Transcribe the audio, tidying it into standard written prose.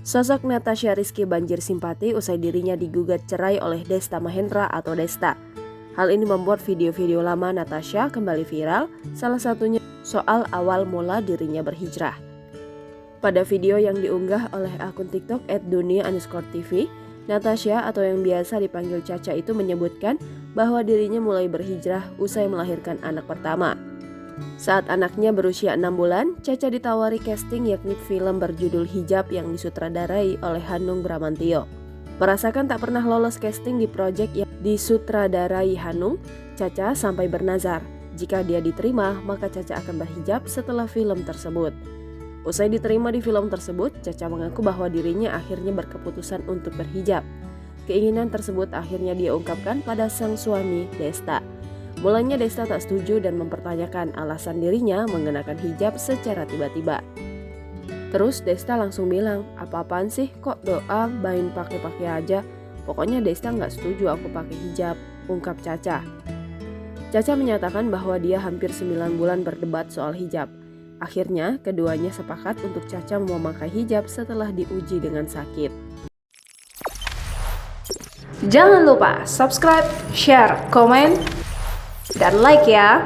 Sosok Natasha Rizky banjir simpati usai dirinya digugat cerai oleh Desta Mahendra atau Desta. Hal ini membuat video-video lama Natasha kembali viral, salah satunya soal awal mula dirinya berhijrah. Pada video yang diunggah oleh akun TikTok @dunia_tv, Natasha atau yang biasa dipanggil Caca itu menyebutkan bahwa dirinya mulai berhijrah usai melahirkan anak pertama. Saat anaknya berusia 6 bulan, Caca ditawari casting yakni film berjudul Hijab yang disutradarai oleh Hanung Bramantyo. Merasakan tak pernah lolos casting di proyek yang disutradarai Hanung, Caca sampai bernazar. Jika dia diterima, maka Caca akan berhijab setelah film tersebut. Usai diterima di film tersebut, Caca mengaku bahwa dirinya akhirnya berkeputusan untuk berhijab. Keinginan tersebut akhirnya dia ungkapkan pada sang suami, Desta. Mulanya Desta tak setuju dan mempertanyakan alasan dirinya mengenakan hijab secara tiba-tiba. Terus Desta langsung bilang, apa-apaan sih kok doa main pakai-pakai aja. Pokoknya Desta nggak setuju aku pakai hijab, ungkap Caca. Caca menyatakan bahwa dia hampir 9 bulan berdebat soal hijab. Akhirnya keduanya sepakat untuk Caca memakai hijab setelah diuji dengan sakit. Jangan lupa subscribe, share, komen, dan like ya.